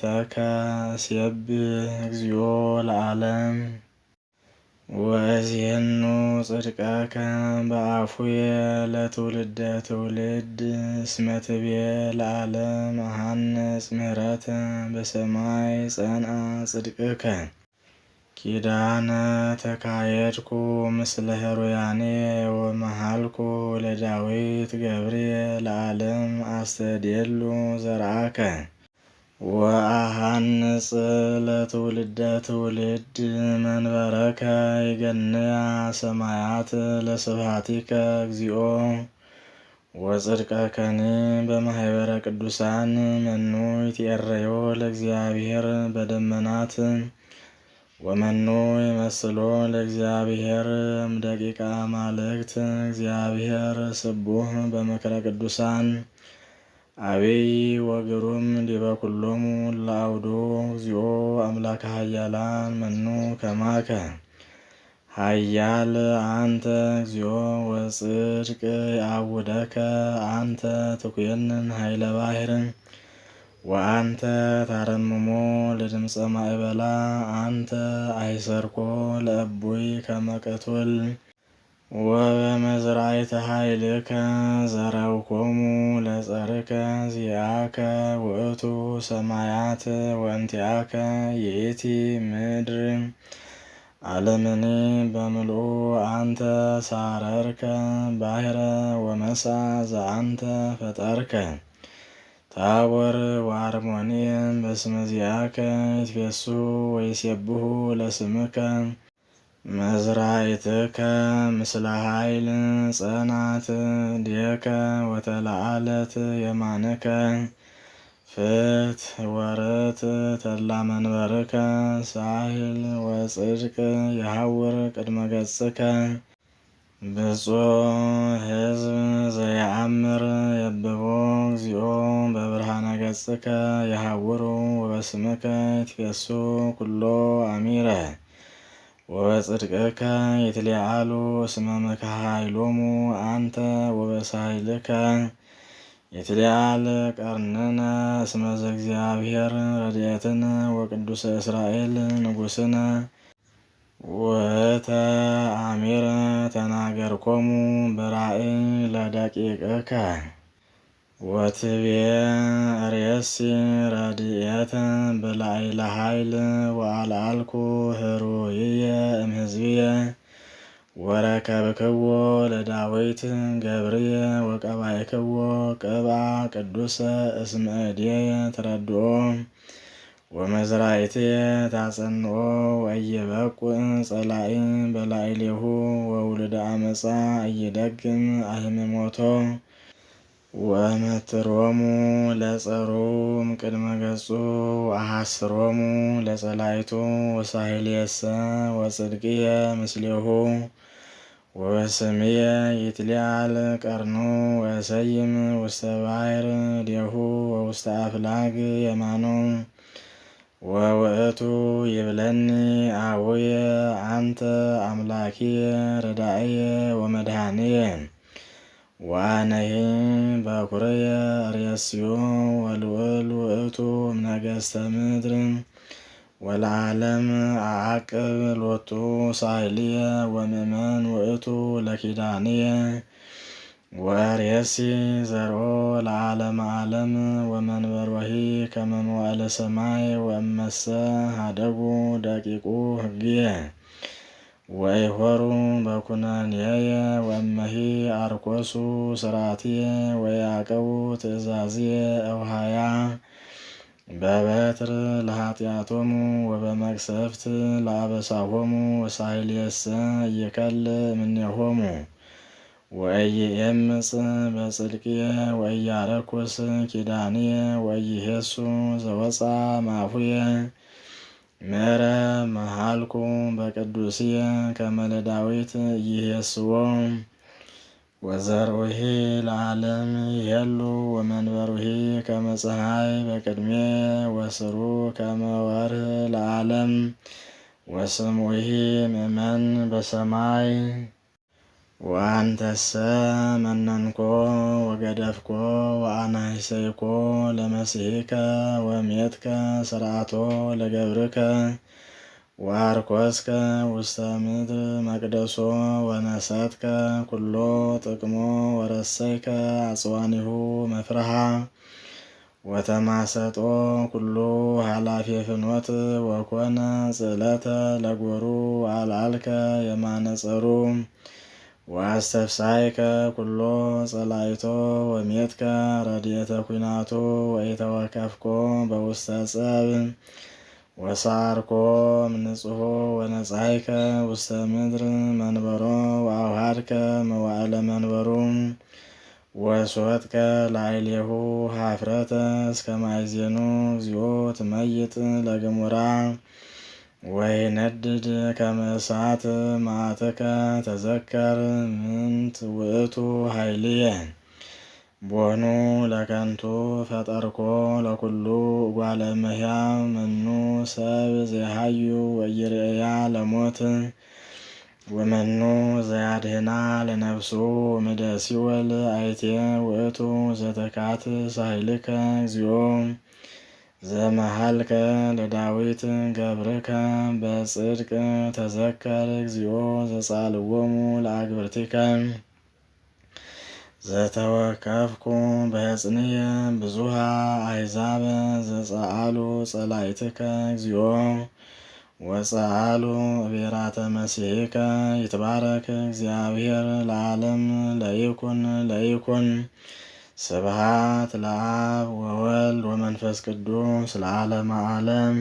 ስብሐተከ እሴብሕ እግዚኦ ለዓለም ወእዜኑ ጽድቀከ በአፉየ ለትውልደ ትውልድ እስመ ትቤ ለዓለም አሐንጽ ምህረተ በሰማይ ጸንዐ ጽድቅከ ኪዳነ ተካየድኩ ምስለ ሄሮያኔ ወመሃልኩ ለዳዊት ገብርየ ለዓለም አስተድየሉ ዘርአከ ወአሐንጽ ለትውልደ ትውልድ መንበረከ ይገንያ ሰማያት ለስብሐቲከ እግዚኦ ወጽድቀከኒ በማኅበረ ቅዱሳን መኑ ይትዔረዮ ለእግዚአብሔር በደመናት ወመኑ ይመስሎ ለእግዚአብሔር እምደቂቀ አማልክት እግዚአብሔር ስቡሕ በምክረ ቅዱሳን አቢይ ወግሩም ዲበ ኩሎሙ ለአውዶ እግዚኦ አምላከ ኃያላን መኑ ከማከ ኃያል አንተ እግዚኦ ወጽድቅ ያውደከ አንተ ትኩየንን ኃይለ ባሕር ወአንተ ታረምሞ ለድምፀ ማዕበላ አንተ አይሰርኮ ለእቡይ ከመ ቅቱል ወበመዝራዕተ ኃይልከ ዘረውኮሙ ለጸርከ ዚአከ ውእቱ ሰማያት ወእንቲአከ ይእቲ ምድር ዓለምኒ በምልኡ አንተ ሳረርከ ባሕረ ወመሳ ዘአንተ ፈጠርከ ታቦር ወአርሞንዔም በስመ ዚአከ ይትፌሱ ወይሴብሑ ለስምከ መዝራዕትከ ምስለ ኃይል ጸናት ዴከ ወተለዓለት የማንከ ፍትሕ ወርትዕ ተድላ መንበርከ ሳህል ወጽድቅ የሐውር ቅድመ ገጽከ ብፁዕ ሕዝብ ዘየአምር የብቦ እግዚኦ በብርሃነ ገጽከ የሐውሩ ወበስምከ ይትፌሱ ኩሎ አሚረ ወበጽድቅከ ይትለዓሉ እስመ መካኃይሎሙ አንተ ወበሳህልከ ይትለዓል ቀርንነ እስመ ዘእግዚአብሔር ረድኤትነ ወቅዱሰ እስራኤል ንጉሥነ ውእተ አሚረ ተናገርኮሙ በራእይ ለደቂቅከ ወትቤ ርእሲ ረድኤተ በላዕለ ኃይል ወአልዓልኩ ህሩይየ እምሕዝብየ ወረከብክዎ ለዳዊት ገብርየ ወቀባእክዎ ቅብአ ቅዱሰ እስመ እዴየ ተረድኦ ወመዝራዕትየ ታጸንኦ ወኢይበቁዕ ጸላኢ በላዕሌሁ ወውሉደ አመፃ ኢይደግም አሕምሞቶ ወመትሮሙ ለጸሩ እምቅድመ ገጹ ወአሐስሮሙ ለጸላይቱ ወሳህልየሰ ወጽድቅየ ምስሌሁ ወበስምየ ይትለዓል ቀርኑ ወሰይም ውስተ ባሕር እዴሁ ወውስተ አፍላግ የማኑ ወውእቱ ይብለኒ አቡየ አንተ አምላኪየ ረዳእየ ወመድኃኒየ ወአነሂ በኵርየ ርእስዮ ወልዑል ውእቱ እምነገሥተ ምድር ወለዓለም አዕቅብ ሎቱ ሳህልየ ወምእመን ውእቱ ለኪዳንየ ወርእሲ ዘርኦ ለዓለመ ዓለም ወመንበሮሂ ከመ መዋዕለ ሰማይ ወእመሰ ኀደጉ ደቂቁ ሕግየ ወይሖሩ በኵነኔየ ወእመሂ አርኰሱ ሥርዓትየ ወያዕቀቡ ትእዛዝየ እውሃያ በበትር ለኃጢአቶሙ ወበመቅሰፍት ለአበሳሆሙ ወሳህልየሰ ኢይከልእ እምኔሆሙ ወኢይዔምፅ በጽድቅየ ወኢያረኵስ ኪዳንየ ወኢይሄሱ ዘወፃ እምአፉየ ምሕረ መሃልኩ በቅዱስየ ከመ ለዳዊት ኢይሄስዎ ወዘርኡሂ ለዓለም ይሄሉ ወመንበሩሂ ከመ ፀሐይ በቅድሜየ ወስሩ ከመ ወርኅ ለዓለም ወስምዑሂ ምእመን በሰማይ ወአንተሰ መነንኮ ወገደፍኮ ወአናይሰይኮ ለመሲሕከ ወሜትከ ስርዓቶ ለገብርከ ወአርኮስከ ውስተ ምድር መቅደሶ ወነሰትከ ኩሎ ጥቅሞ ወረሰይከ አጽዋኒሁ መፍርሃ ወተማሰጦ ኩሉ ኃላፊ ፍኖት ወኮነ ጽዕለተ ለጎሩ አልዓልከ የማነጸሩ ወአስተፍሳይከ ኩሎ ጸላይቶ ወሜትከ ረድኤተ ኩናቱ ወኢተወከፍኮ በውስተ ጸብ ወሳርኮ ምንጽሖ ወነጻይከ ውስተ ምድር መንበሮ ወአውሃድከ መዋዕለ መንበሩ ወሶትከ ላዕሌሁ ኀፍረተ እስከ ማእዜኑ እግዚኦ ትመይጥ ለገሞራ ወይነድድ ከመ እሳት መዓትከ ተዘከር ምንት ውእቱ ኃይልየ ቦኑ ለከንቱ ፈጠርኮ ለኩሉ እጓለ እመሕያው መኑ ሰብ ዘያሃዩ ወኢይሬእያ ለሞት ወመኑ ዘያድኅና ለነፍሱ እምደ ሲኦል አይቴ ውእቱ ዘተካትስ ኃይልከ እግዚኦ ዘመሃልከ ለዳዊት ገብርከ በጽድቅ ተዘከር እግዚኦ ዘጻልዎሙ ለአግብርቲከ ዘተወከፍኩ በሕፅንየ ብዙኃ አሕዛብ ዘጸአሉ ጸላእትከ እግዚኦ ወጸአሉ ብሔራተ መሲሕከ ይትባረክ እግዚአብሔር ለዓለም ለይኩን ስብሐት ለአብ ወወልድ ወመንፈስ ቅዱስ ለዓለመ ዓለም።